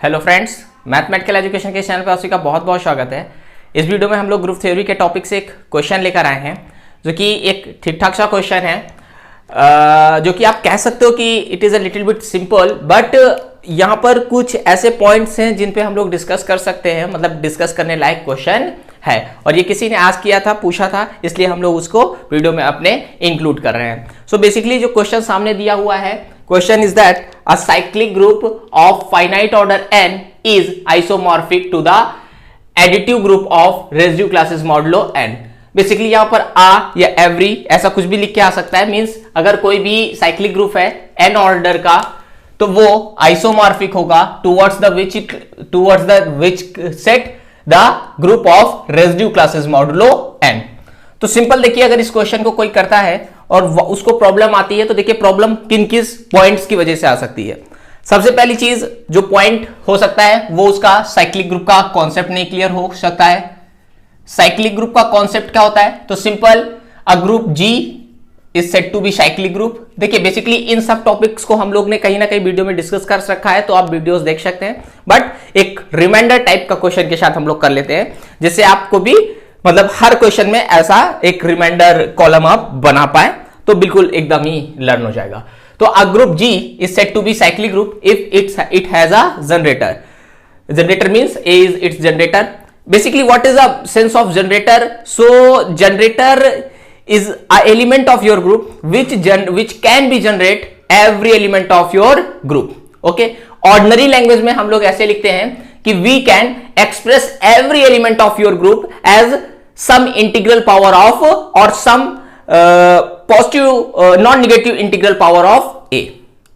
Hello friends, mathematical education के channel पर आप सभी का बहुत बहुत स्वागत है। इस वीडियो में हम लोग ग्रुप थ्योरी के टॉपिक से एक क्वेश्चन लेकर आए हैं जो कि एक ठीक ठाक सा क्वेश्चन है, जो कि आप कह सकते हो कि it is a little bit simple, but यहाँ पर कुछ ऐसे पॉइंट्स हैं जिन पे हम लोग डिस्कस कर सकते हैं, मतलब डिस्कस करने लायक क्वेश्चन है। और ये किसी ने आस्क किया था, पूछा था, इसलिए हम लोग उसको वीडियो में अपने इंक्लूड कर रहे हैं। सो बेसिकली जो क्वेश्चन सामने दिया हुआ है, question is that a cyclic group of finite order n is isomorphic to the additive group of residue classes modulo n। Basically यहां पर आ या एवरी ऐसा कुछ भी लिख के आ सकता है। मींस अगर कोई भी साइक्लिक ग्रुप है n ऑर्डर का तो वो आइसोमॉर्फिक होगा towards the which set the group of residue classes modulo n। तो सिंपल देखिए, अगर इस क्वेश्चन को कोई करता है और उसको प्रॉब्लम आती है तो देखिए प्रॉब्लम किन किस पॉइंट्स की वजह से आ सकती है। सबसे पहली चीज जो पॉइंट हो सकता है वो उसका साइक्लिक ग्रुप का कॉन्सेप्ट नहीं क्लियर हो सकता है। साइक्लिक ग्रुप का कॉन्सेप्ट क्या होता है? तो simple, a group G is said to be cyclic group. देखिए बेसिकली इन सब टॉपिक्स को हम लोग ने कहीं ना कहीं वीडियो में डिस्कस कर रखा है, तो आप वीडियोस देख सकते हैं, बट एक रिमाइंडर टाइप का क्वेश्चन के साथ हम लोग कर लेते हैं, जिससे आपको भी मतलब हर क्वेश्चन में ऐसा एक रिमाइंडर कॉलम आप बना पाए तो बिल्कुल एकदम ही लर्न हो जाएगा। तो a group G is said to be cyclic group if it has a generator. Generator means A is its generator. Basically what is the sense of generator? So generator is a element of your group which can be generate every element of your group। Okay, ordinary language में हम लोग ऐसे लिखते हैं कि we can express every element of your group as some integral power of or some positive non negative integral power of A।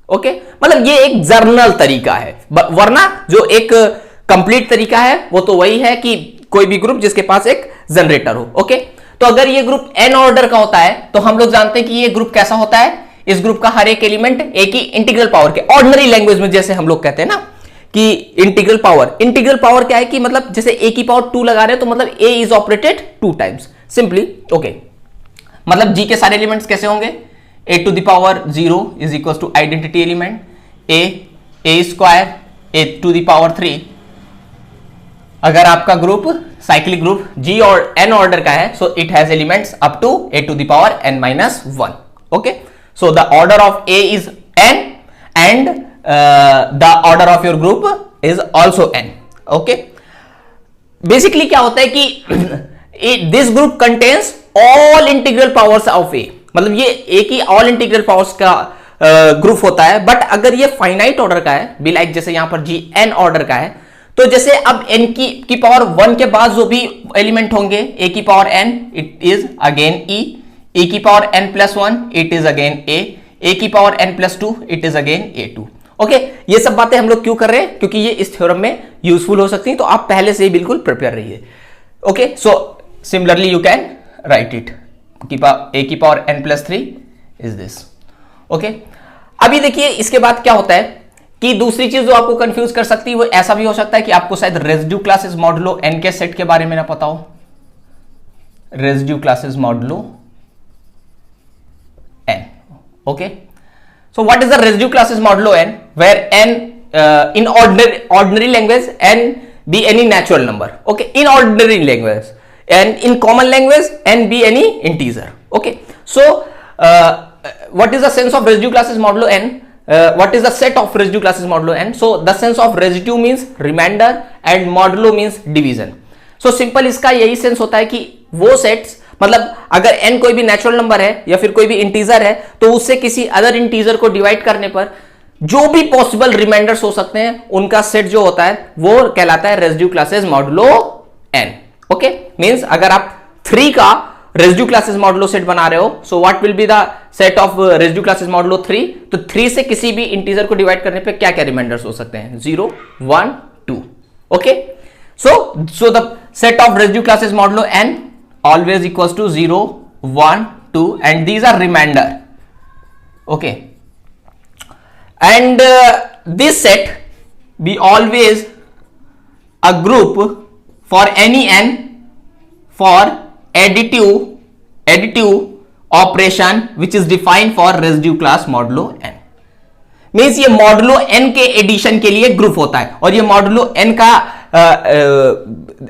Okay, मतलब ये एक जर्नल तरीका है, वरना जो एक कंप्लीट तरीका है वो तो वही है कि कोई भी ग्रुप जिसके पास एक जनरेटर हो। ओके, तो अगर ये ग्रुप n ऑर्डर का होता है तो हम लोग जानते हैं कि ये ग्रुप कैसा होता है। इस ग्रुप का हर एक एलिमेंट A की इंटीग्रल पावर के, ऑर्डिनरी लैंग्वेज में जैसे हम लोग कहते हैं ना कि इंटीग्रल पावर क्या है कि मतलब जैसे A की पावर 2 लगा रहे हैं तो मतलब A is operated 2 times simply. Okay, मतलब G के सारे एलिमेंट्स कैसे होंगे? A to the power 0 is equal to identity element A square A to the power 3। अगर आपका ग्रुप साइक्लिक ग्रुप G और n ऑर्डर का है, so it has elements up to A to the power n-1। Okay, so the order of A is n and the order of your group is also n। Okay, basically क्या होता है कि this group contains all integral powers of A। मतलब ये A की all integral powers का group होता है। बट अगर ये फाइनाइट ऑर्डर का है, बी लाइक जैसे यहां पर G n ऑर्डर का है, तो जैसे अब n की पावर 1 के बाद जो भी एलिमेंट होंगे A की power n it is again E की power n+1 it is again A की power n+2 it is again A2। Okay, ये सब बातें हम लोग क्यों कर रहे हैं? क्योंकि ये इस थ्योरम में यूजफुल हो सकती हैं, तो आप पहले से ही बिल्कुल प्रिपेयर रहिए। Okay, so similarly you can write it A की power n+3 is this. Okay, अभी देखिए इसके बाद क्या होता है कि दूसरी चीज जो आपको कंफ्यूज कर सकती है वो ऐसा भी हो सकता है कि आपको शायद रेजिड्यू क्लासेस मॉडुलो n के सेट के बारे में ना पता हो। Residue classes modulo n। Okay, so what is the residue classes modulo n, where n in ordinary language n be any natural number। okay, in ordinary language, and in common language n be any integer। okay, so what is the sense of residue classes modulo n? What is the set of residue classes modulo n? So the sense of residue means remainder and modulo means division। so simple इसका यही sense होता है कि वो sets, मतलब अगर n कोई भी नेचुरल नंबर है या फिर कोई भी इंटीजर है तो उससे किसी अदर इंटीजर को डिवाइड करने पर जो भी पॉसिबल रिमाइंडर्स हो सकते हैं उनका सेट जो होता है वो कहलाता है residue classes modulo n। Okay, means अगर आप 3 का रेजिड्यू क्लासेस मॉडुलो सेट बना रहे हो, so what will be the set of residue classes modulo 3? तो 3 से किसी भी इंटीजर को डिवाइड करने पे क्या क्या रिमाइंडर्स हो सकते हैं? 0 1 2। Okay, so the set of residue classes modulo n always equals to 0 1 2 and these are remainder। okay, and this set be always a group for any n for additive operation which is defined for residue class modulo n। Means ये modulo n के addition के लिए group होता है, और ये modulo n का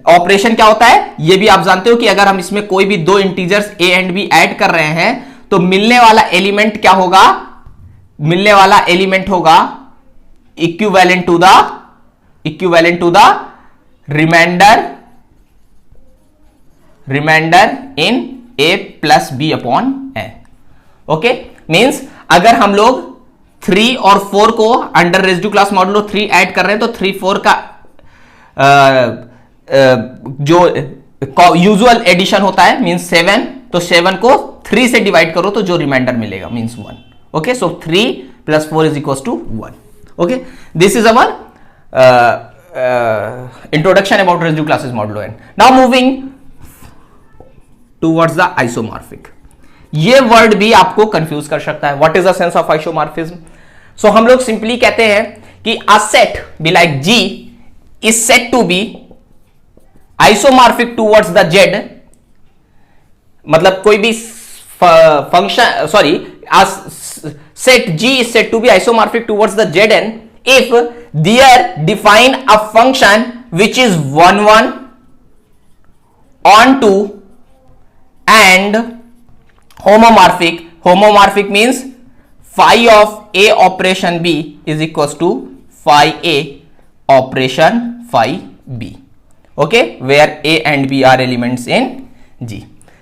operation क्या होता है ये भी आप जानते हो कि अगर हम इसमें कोई भी दो integers a and b add कर रहे हैं तो मिलने वाला एलिमेंट क्या होगा, मिलने वाला एलिमेंट होगा equivalent to the remainder in a plus b upon n। Okay, means अगर हम लोग 3 और 4 को under residue class modulo 3 add कर रहे हैं तो 3 4 का जो यूजुअल एडिशन होता है मींस 7, तो 7 को 3 से डिवाइड करो तो जो रिमाइंडर मिलेगा means 1। Okay, so 3 plus 4 is equal to 1। Okay, this is our introduction about residue classes modulo n. Now moving towards the isomorphic. ये वर्ड भी आपको कंफ्यूज कर सकता है। What is the sense of isomorphism? So हम लोग simply कहते हैं कि a set be like G is said to be isomorphic towards the Z, मतलब कोई भी function set G is said to be isomorphic towards the Zn if there define a function which is 1 1 on 2 and homomorphic means phi of A operation B is equals to phi A operation phi B, okay, where A and B are elements in G.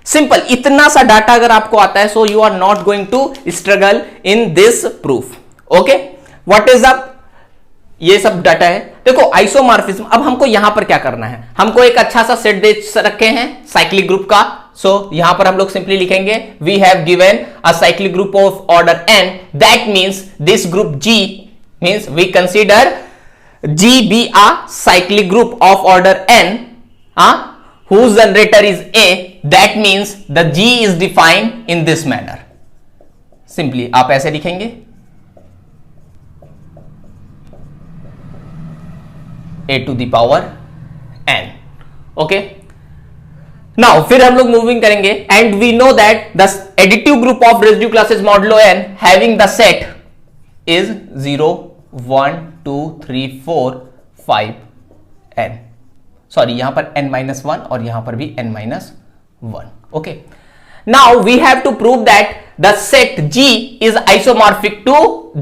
Simple, इतना सा data अगर आपको आता है so you are not going to struggle in this proof. Okay, what is the, ये सब data है। देखो आइसोमॉर्फिज्म, अब हमको यहां पर क्या करना है, हमको एक अच्छा सा सेट दे रखे हैं साइक्लिक ग्रुप का। सो यहां पर हम लोग सिंपली लिखेंगे we have given a cyclic group of order n, that means this group G means we consider G be a cyclic group of order n whose generator is A, that means the G is defined in this manner. Simply आप ऐसे लिखेंगे A to the power n. Okay, now फिर हम लोग moving करेंगे and we know that the additive group of residue classes modulo n having the set is 0 1 2 3 4 5 n, sorry यहां पर n-1 और यहां पर भी n-1। Okay, now we have to prove that the set G is isomorphic to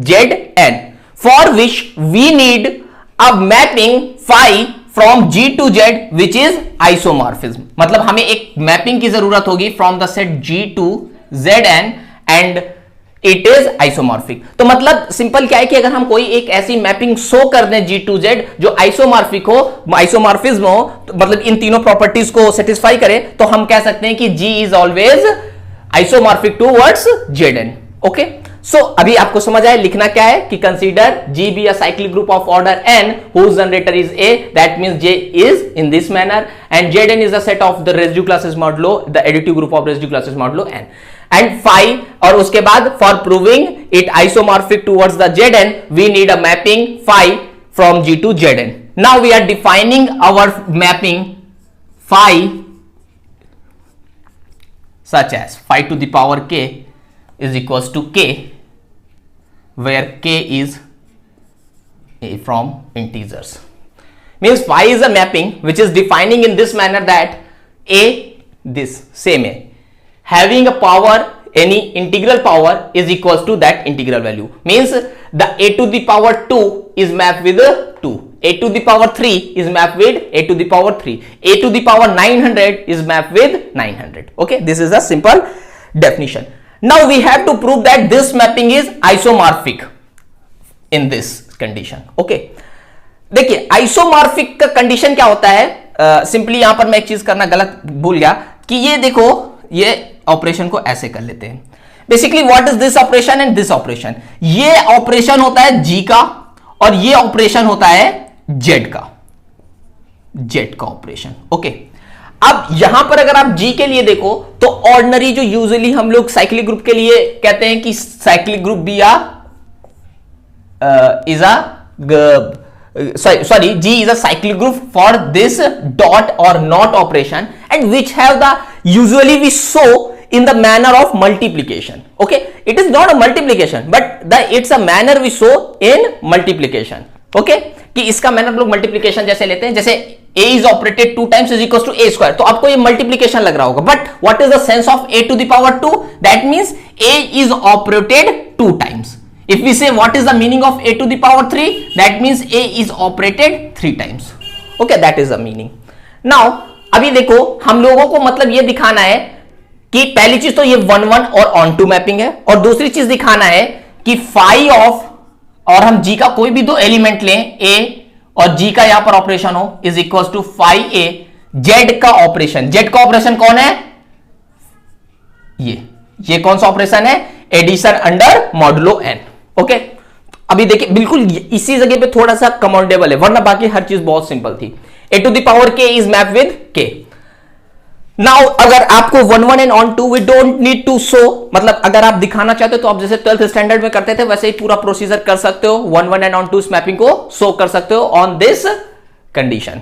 Zn, for which we need a mapping phi from G to Z which is isomorphism. मतलब हमें एक mapping की जरूरत होगी from the set G to Zn and it is isomorphic. तो मतलब simple क्या है कि अगर हम कोई एक ऐसी मैपिंग शो कर दें G टू Z जो आइसोमॉर्फिक हो, आइसोमॉर्फिज्म हो, तो मतलब इन तीनों प्रॉपर्टीज को सेटिस्फाई करे, तो हम कह सकते हैं कि G is always isomorphic towards Zn। Okay, so अभी आपको समझ आया लिखना क्या है कि consider G be a cyclic group of order n whose generator is A, that means J is in this manner and Zn is the set of the residue classes modulo, the additive group of residue classes modulo n, and phi, और उसके बाद for proving it isomorphic towards the Zn we need a mapping phi from G to Zn. Now we are defining our mapping phi such as phi to the power k is equals to k, where k is from integers. Means phi is a mapping which is defining in this manner that a, this same a, having a power, any integral power is equals to that integral value. Means the a to the power 2 is mapped with 2, a to the power 3 is mapped with a to the power 3, a to the power 900 is mapped with 900. Okay, this is a simple definition. Now we have to prove that this mapping is isomorphic in this condition. Okay, देखिए isomorphic का condition क्या होता है, simply यहां पर मैं एक चीज करना गलत भूल गया कि ये देखो ये ऑपरेशन को ऐसे कर लेते हैं। Basically what is this operation and this operation, ये ऑपरेशन होता है G का और ये ऑपरेशन होता है Z का ऑपरेशन। ओके, अब यहां पर अगर आप G के लिए देखो तो ऑर्डिनरी जो यूजुअली हम लोग साइक्लिक ग्रुप के लिए कहते हैं कि cyclic group B is G is a cyclic group for this dot or not operation and which have the usually we show in the manner of multiplication. Okay, it is not a multiplication but it's a manner we show in multiplication. Okay, कि इसका manner लोग multiplication जैसे लेते हैं, जैसे a is operated 2 times is equals to a square, तो आपको ये मल्टीप्लीकेशन लग रहा होगा. But what is the sense of a to the power 2? That means a is operated 2 times. If we say what is the meaning of a to the power 3, that means a is operated 3 times. Okay, that is the meaning. Now अभी देखो हम लोगों को मतलब ये दिखाना है कि पहली चीज तो ये 1 1 और ऑन टू मैपिंग है, और दूसरी चीज दिखाना है कि फाई ऑफ, और हम g का कोई भी दो एलिमेंट लें a और g का यहां पर ऑपरेशन हो is equal to phi a, z का ऑपरेशन, z का ऑपरेशन कौन है? ये कौन सा ऑपरेशन है? Addition under modulo n. Okay, अभी देखिए बिल्कुल इसी जगह पे थोड़ा सा कमांडेबल है, वरना बाकी हर चीज बहुत सिंपल थी. a to the power k is mapped with k. Now अगर आपको 1 1 and on 2 we don't need to show, मतलब अगर आप दिखाना चाहते हो तो आप जैसे 12th स्टैंडर्ड में करते थे वैसे ही पूरा प्रोसीजर कर सकते हो. 1 1 एंड ऑन 2 मैपिंग को शो कर सकते हो ऑन दिस कंडीशन.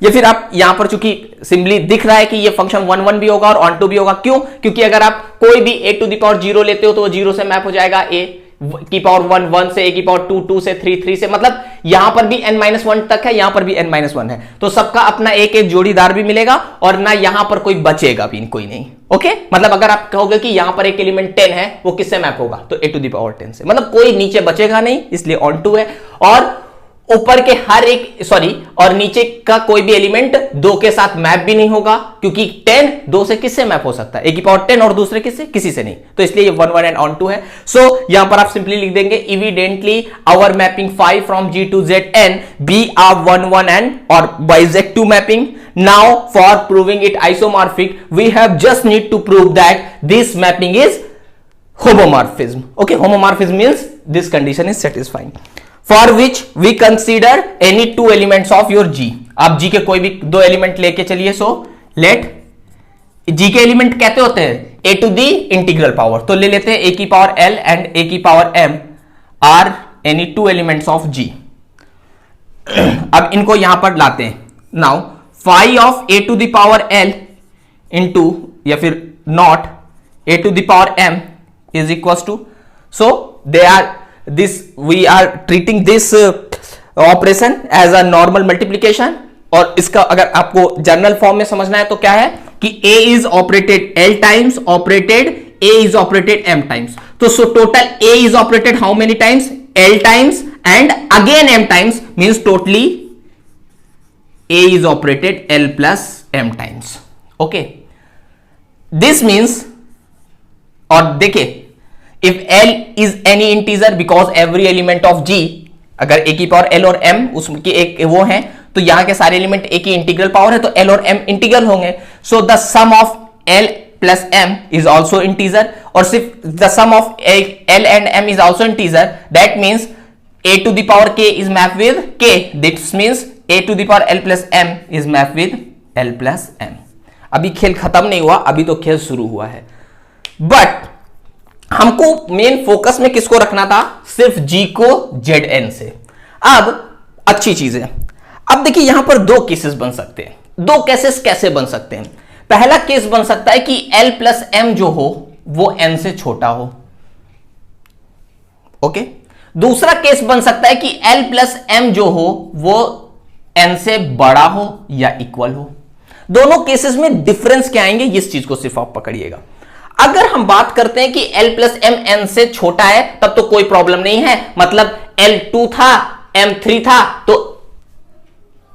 ये फिर आप यहां पर चूंकि सिंपली दिख रहा है कि ये फंक्शन 1 1 भी होगा और ऑन 2 भी होगा. क्यों? क्योंकि अगर आप कोई भी a टू द पावर 0 लेते हो तो वो 0 से मैप हो जाएगा a की पावर 1 1 से, a की पावर 2 2 से, 3 3 से, मतलब यहां पर भी n-1 तक है, यहां पर भी n-1 है, तो सबका अपना एक एक जोड़ीदार भी मिलेगा और ना यहां पर कोई बचेगा भी कोई नहीं. ओके, मतलब अगर आप कहोगे कि यहां पर एक एलिमेंट 10 है, वो किससे मैप होगा? तो a टू द पावर 10 से, मतलब कोई नीचे बचेगा नहीं, इसलिए ऑन 2 है. और ऊपर के हर एक और नीचे का कोई भी एलिमेंट 2 के साथ मैप भी नहीं होगा, क्योंकि 10 2 से किससे मैप हो सकता है? a की पावर 10 और दूसरे किससे? किसी से नहीं. तो इसलिए ये 1 1 एंड ऑन 2 है. सो यहां पर आप सिंपली लिख देंगे evidently our mapping 5 from G to Zn be a 1 1 and or bisect 2 mapping. Now for proving it isomorphic we have just need to prove that this mapping is homomorphism. Okay, homomorphism means this condition is satisfying. For which we consider any 2 elements of your G. आप G के कोई भी 2 element लेके चलिए. So let G के element कहते होते हैं a to the integral power, तो ले लेते हैं a की पावर l एंड a की power m are any 2 elements of G. अब इनको यहां पर लाते हैं. Now phi of a to the power l into या फिर not a to the power m is equal to, so they are this we are treating this operation as a normal multiplication. और इसका अगर आपको general form में समझना है तो क्या है कि a is operated l times, operated a is operated m times. तो so total a is operated how many times? l times and again m times, means totally a is operated l plus m times. Okay, this means, और देखिए if l is any integer because every element of G, अगर a की power l और m उसकी एक वो है, तो यहां के सारे एलिमेंट a की इंटीग्रल पावर है, तो l और m इंटीग्रल होंगे. So the sum of l plus m is also integer, और सिर्फ the sum of l and m is also integer. That means a to the power k is map with k. This means a to the power l plus m is map with l plus m. अभी खेल खत्म नहीं हुआ, अभी तो खेल शुरू हुआ है. बट हमको मेन फोकस में किसको रखना था? सिर्फ G को Zn से. अब अच्छी चीज है, अब देखिए यहां पर 2 केसेस बन सकते हैं. 2 केसेस कैसे बन सकते हैं? पहला केस बन सकता है कि l प्लस m जो हो वो n से छोटा हो. ओके, दूसरा केस बन सकता है कि l प्लस m जो हो वो n से बड़ा हो या इक्वल हो. दोनों केसेस में डिफरेंस क्या आएंगे, इस चीज को सिर्फ आप पकड़िएगा. अगर हम बात करते हैं कि l प्लस m n से छोटा है तब तो कोई प्रॉब्लम नहीं है, मतलब l2 था m 3 था तो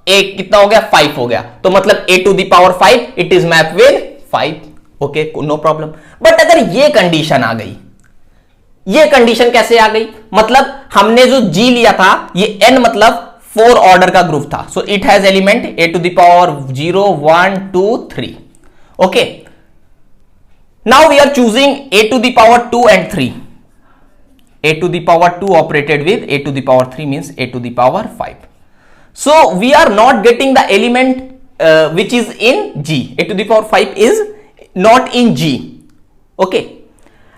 a कितना हो गया? 5 हो गया, तो मतलब a to the power 5 it is map with 5. Okay, no problem. But अगर ये कंडीशन आ गई, ये कंडीशन कैसे आ गई? मतलब हमने जो G लिया था ये n मतलब 4 ऑर्डर का ग्रुप था, so it has element a to the power 0 1 2 3. Okay, now we are choosing a to the power 2 and 3. a to the power 2 operated with a to the power 3 means a to the power 5. So we are not getting the element which is in G. a to the power 5 is not in G. Okay,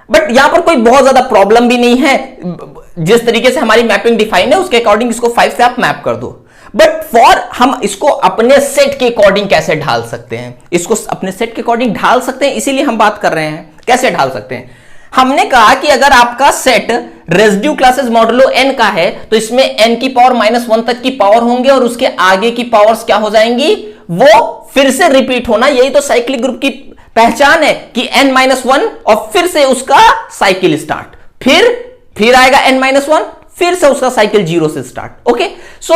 but यहां पर कोई बहुत ज्यादा problem भी नहीं है. जिस तरीके से हमारी मैपिंग डिफाइन है उसके अकॉर्डिंग इसको 5 से आप मैप कर दो. बट फॉर हम इसको अपने सेट के अकॉर्डिंग कैसे ढाल सकते हैं, इसको अपने सेट के अकॉर्डिंग ढाल सकते हैं, इसीलिए हम बात कर रहे हैं कैसे ढाल सकते हैं। हमने कहा कि अगर आपका set residue classes modulo n का है तो इसमें n की पावर -1 तक की पावर होंगे और उसके आगे की पावर्स क्या हो जाएंगी, वो फिर से रिपीट होना। यही तो साइक्लिक ग्रुप की पहचान है कि n-1 और फिर से उसका साइकिल स्टार्ट, फिर आएगा n-1, फिर से उसका साइकिल 0 से स्टार्ट। ओके, सो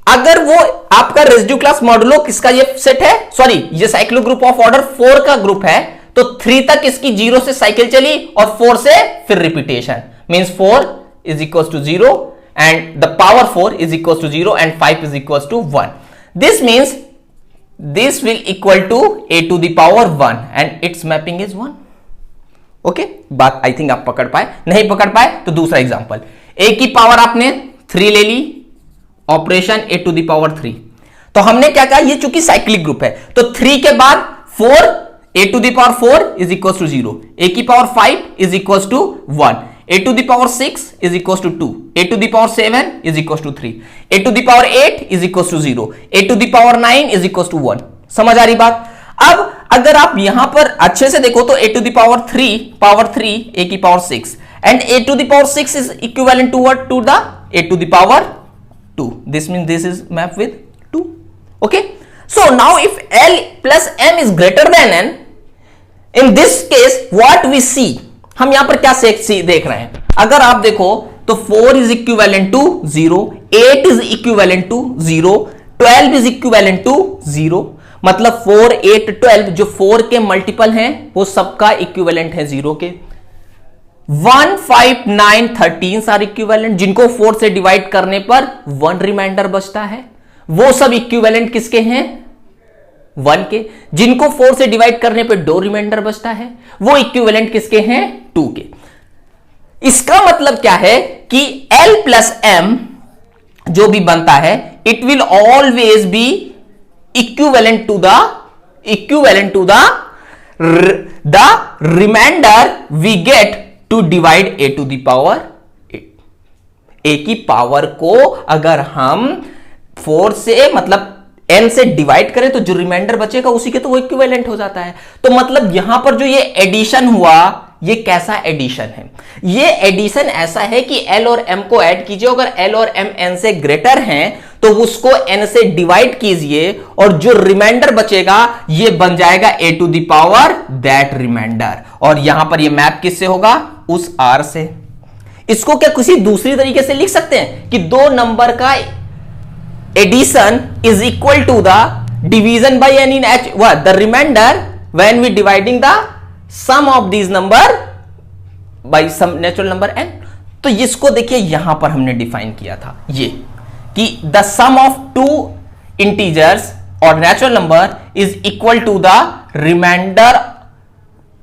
अगर वो आपका रेसिड्यू क्लास मॉडुलो किसका ये सेट है, सॉरी ये साइक्लिक ग्रुप ऑफ ऑर्डर 4 का ग्रुप है, तो 3 तक इसकी 0 से साइकिल चली और 4 से फिर repetition, means 4 is equal to 0 and the power 4 is equal to 0 and 5 is equal to 1। This means this will equal to a to the power 1 and its mapping is 1। Okay, बात I think आप पकड़ पाए, नहीं पकड़ पाए तो दूसरा example, a की पावर आपने 3 ले ली, operation a to the power 3। तो हमने क्या कहा, ये चूंकि साइक्लिक ग्रुप है तो 3 के बाद 4, a to the power 4 is equal to 0, a की power 5 is equal to 1, a to the power 6 is equal to 2, a to the power 7 is equal to 3, a to the power 8 is equal to 0, a to the power 9 is equal to 1। समझ आ रही बात। अब अगर आप यहां पर अच्छे से देखो तो a to the power 3 a की power 6 and a to the power 6 is equivalent to what, to the a to the power 2। This means this is map with 2। Okay, so now if l plus m is greater than n, in this case what we see, हम यहां पर क्या देख रहे हैं, अगर आप देखो तो 4 is equivalent to 0, 8 is equivalent to 0, 12 is equivalent to 0, मतलब 4, 8, 12 जो 4 के मल्टीपल हैं वो सबका इक्विवेलेंट है 0 के। 1, 5, 9, 13 सारे इक्विवेलेंट, जिनको 4 से डिवाइड करने पर 1 रिमाइंडर बचता है, वो सब इक्विवेलेंट किसके हैं, 1 के। जिनको 4 से डिवाइड करने पर 2 रिमाइंडर बचता है, वो इक्विवेलेंट किसके हैं, 2 के। इसका मतलब क्या है कि L प्लस M जो भी बनता है, it will always be equivalent to the remainder we get to divide a to the power 8। a की पावर को अगर हम 4 से मतलब n से डिवाइड करें तो जो रिमाइंडर बचेगा उसी के तो वो इक्विवेलेंट हो जाता है। तो मतलब यहां पर जो ये एडिशन हुआ, ये कैसा एडिशन है, ये एडिशन ऐसा है कि l और m को ऐड कीजिए, अगर l और m n से ग्रेटर हैं तो उसको n से डिवाइड कीजिए और जो रिमाइंडर बचेगा ये बन जाएगा a to the power that remainder. और यहां पर ये मैप किससे होगा, उस r से। इसको क्या किसी दूसरी तरीके से लिख सकते हैं कि दो नंबर का addition is equal to the division by n in h, the remainder when we dividing the sum of these number by some natural number n। तो इसको देखिए यहां पर हमने डिफाइन किया था ये कि the sum of two integers और natural number is equal to the remainder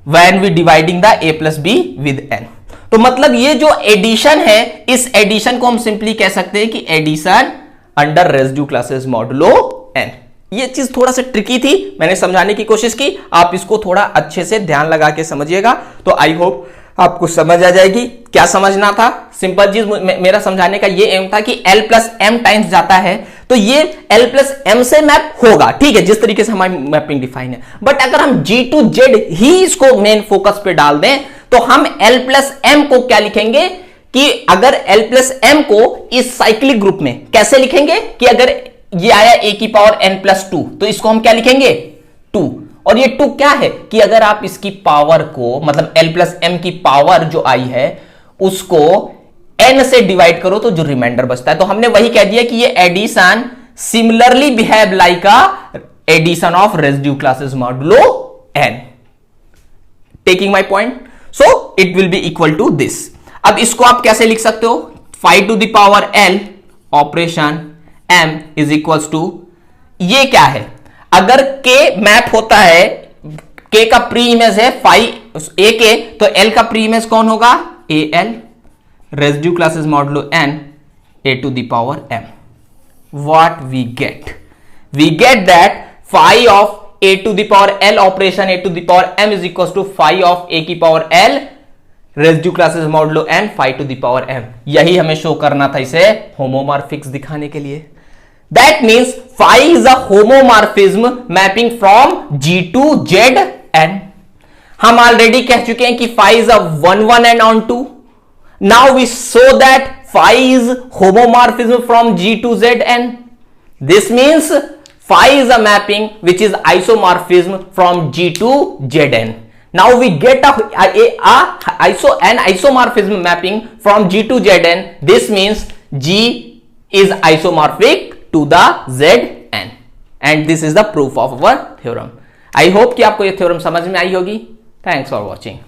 when we dividing the a plus b with n। तो मतलब ये जो एडिशन है, इस एडिशन को हम सिंपली कह सकते हैं कि addition under residue classes modulo n। ये चीज थोड़ा सा ट्रिकी थी, मैंने समझाने की कोशिश की, आप इसको थोड़ा अच्छे से ध्यान लगा के समझिएगा तो आई होप आपको समझ आ जाएगी। क्या समझना था, सिंपल चीज मेरा समझाने का ये एम था कि l प्लस m टाइम्स जाता है तो ये l प्लस m से मैप होगा, ठीक है, जिस तरीके से हमारी मैपिंग डिफाइन है। बट अगर हम G टू Z ही इसको मेन फोकस पे डाल दें तो हम l प्लस m को क्या लिखेंगे कि अगर l प्लस m को इस साइक्लिक ग्रुप में कैसे लिखेंगे कि अगर ये आया a की पावर n प्लस 2 तो इसको हम क्या लिखेंगे 2। और ये 2 क्या है कि अगर आप इसकी पावर को मतलब l प्लस m की पावर जो आई है उसको n से डिवाइड करो तो जो रिमाइंडर बचता है, तो हमने वही कह दिया कि ये addition similarly behave like a addition of residue classes modulo n। Taking my point, so it will be equal to this. अब इसको आप कैसे लिख सकते हो, 5 to the power l operation m is equal to, ये क्या है, अगर k मैप होता है, k का प्री इमेज है 5 a के, तो l का प्री इमेज कौन होगा, al residue classes modulo n a to the power m। What we get that 5 of a to the power l operation a to the power m is equal to 5 of a की power l residue classes modulo n 5 to the power m। यही हमें show करना था इसे होमोमॉर्फिक्स दिखाने के लिए। That means phi is a homomorphism mapping from G to Zn. हम ऑलरेडी कह चुके हैं कि phi is a 1 and on 2. Now we show that phi is homomorphism from G to Zn. This means phi is a mapping which is isomorphism from G to Zn. Now we get an isomorphism mapping from G to Zn. This means G is isomorphic to the Zn, and this is the proof of our theorem. I hope कि आपको ये theorem समझ में आई होगी. Thanks for watching.